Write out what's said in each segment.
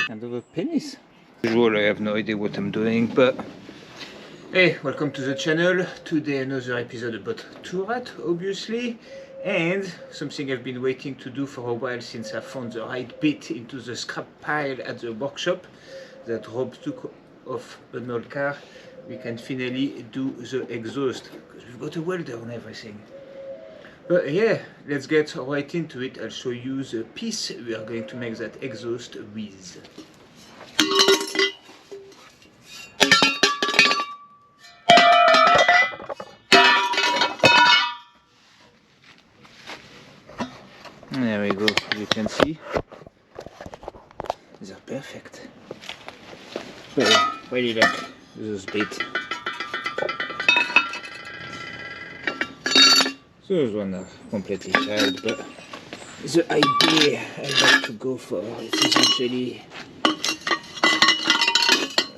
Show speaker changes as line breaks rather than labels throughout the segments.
kind of a penis. As usual, I have no idea what I'm doing, but hey, welcome to the channel. Today another episode about Touran, obviously, and something I've been waiting to do for a while since I found the right bit into the scrap pile at the workshop that Rob took off an old car. We can finally do the exhaust because we've got a welder and everything. But yeah, let's get right into it. I'll show you the piece we are going to make that exhaust with. There we go, as you can see, they're perfect. But I really like those bits. Those ones are completely child, but the idea I like to go for is essentially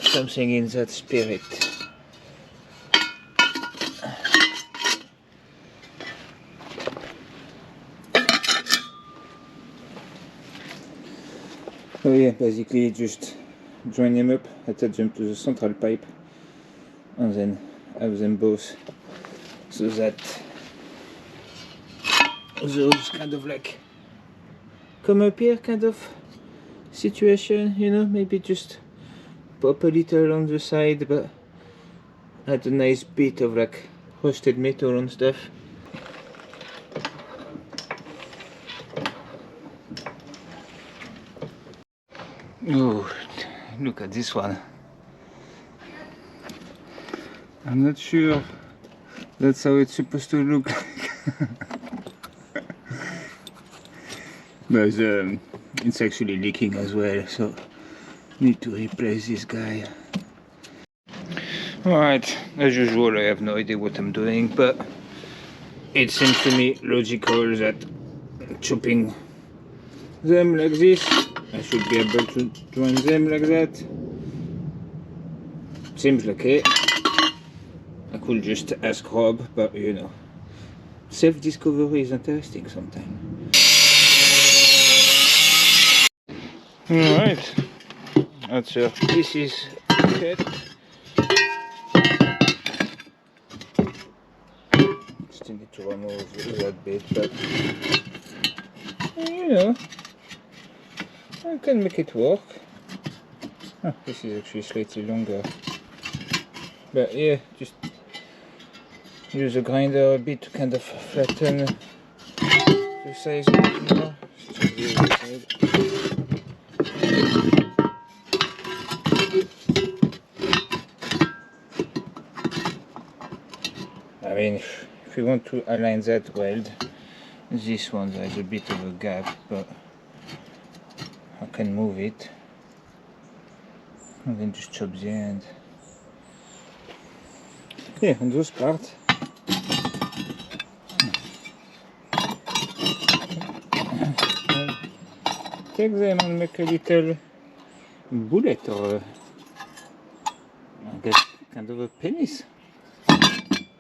something in that spirit. So yeah, basically just join them up, attach them to the central pipe, and then have them both so that those kind of like come up here kind of situation, you know, maybe just pop a little on the side, but add a nice bit of like rusted metal and stuff. Oh, look at this one. I'm not sure that's how it's supposed to look like. But it's actually leaking as well, so need to replace this guy. Alright, as usual I have no idea what I'm doing, but it seems to me logical that chopping them like this, I should be able to join them like that. Seems okay. I could just ask Rob, but you know, self-discovery is interesting sometimes. Alright, that's this is cut. Still need to remove that bit, but you know, I can make it work. Oh, this is actually slightly longer, but yeah, just use a grinder a bit to kind of flatten the size a bit more. I mean, if you want to align that weld, this one there's a bit of a gap, but I can move it and then just chop the end. Yeah, on those parts, take them and make a little bullet, or I guess kind of a penis.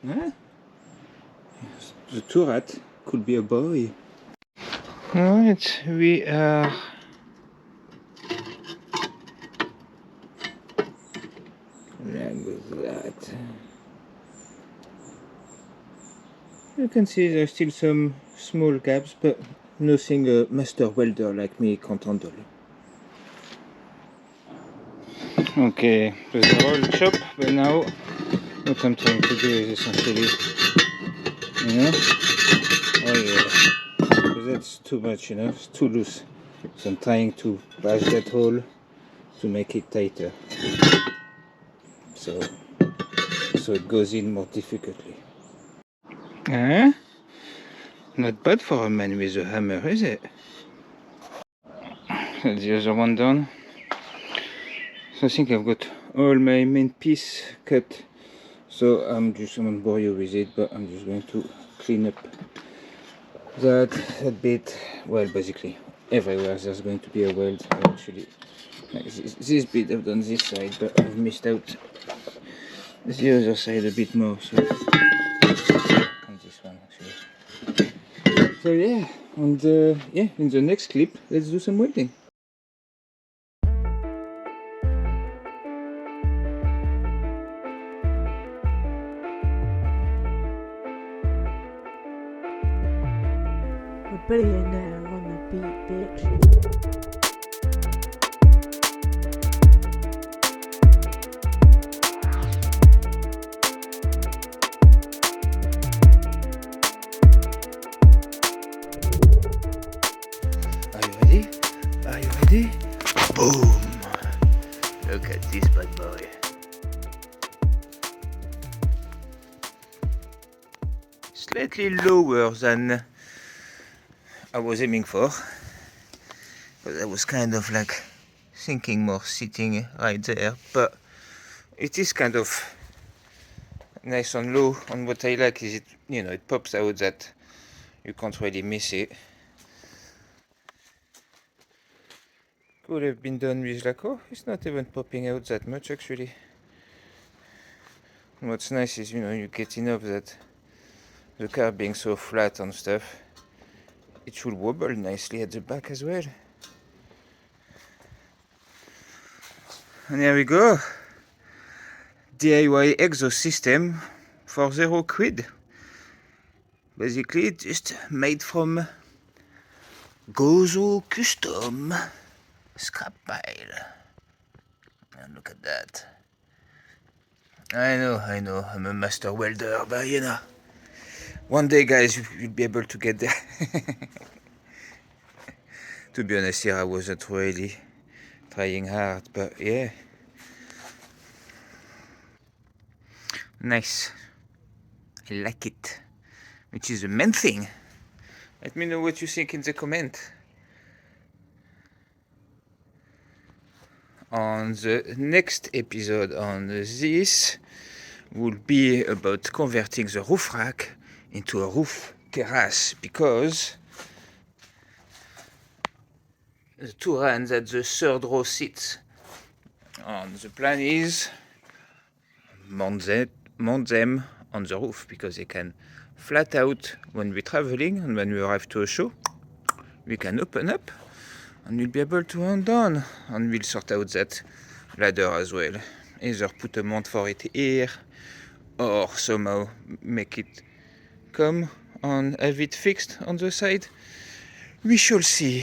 Yeah? The Touran could be a boy. Alright, we are like that. You can see there's still some small gaps, but nothing a master welder like me can't handle. Okay, so they're all chopped, but now what I'm trying to do is essentially, you know, oh yeah, because that's too much, you know, it's too loose. So I'm trying to bash that hole to make it tighter, so it goes in more difficultly. Not bad for a man with a hammer, is it? That's the other one done. So I think I've got all my main piece cut. So I'm just going to bore you with it, but I'm just going to clean up that bit. Well, basically everywhere there's going to be a weld. Actually, like this bit I've done this side, but I've missed out the other side a bit more. So and this one actually. So yeah, and yeah, in the next clip let's do some welding.
Billionaire on the beat, bitch.
Are you ready? Are you ready? Boom! Look at this bad boy. Slightly lower than I was aiming for, but I was kind of like thinking more sitting right there, but it is kind of nice and low, and what I like is it pops out that you can't really miss it. Could have been done with like, oh, it's not even popping out that much actually. And what's nice is you get enough that the car being so flat and stuff, it should wobble nicely at the back as well. And here we go. DIY exhaust system for £0. Basically just made from Gozo Custom scrap pile. And look at that. I know, I'm a master welder, but one day guys you'll be able to get there. To be honest here I wasn't really trying hard, but yeah. Nice. I like it. Which is the main thing. Let me know what you think in the comment. On the next episode on this will be about converting the roof rack into a roof terrace, because the Touran that the third row sits on, the plan is mount them on the roof, because they can flat out when we're traveling, and when we arrive to a show we can open up and we'll be able to hand down, and we'll sort out that ladder as well. Either put a mount for it here or somehow make it come and have it fixed on the side. We shall see.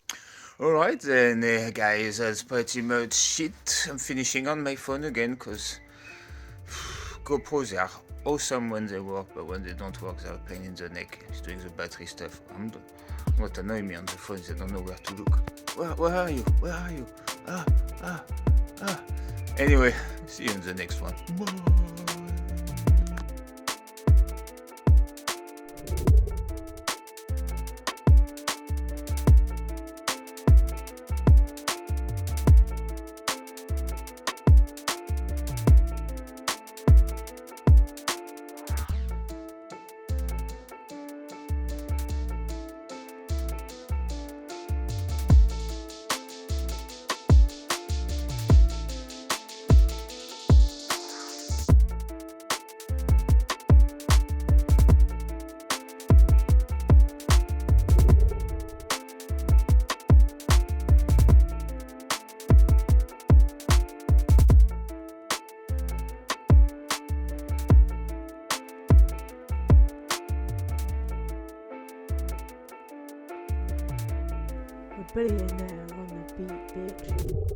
Alright then guys, that's pretty much it. I'm finishing on my phone again because GoPros are awesome when they work, but when they don't work they're a pain in the neck. It's doing the battery stuff. What annoys me on the phone is I don't know where to look. Where are you? Where are you? Anyway, see you in the next one. Bye.
A billionaire on the beat, bitch.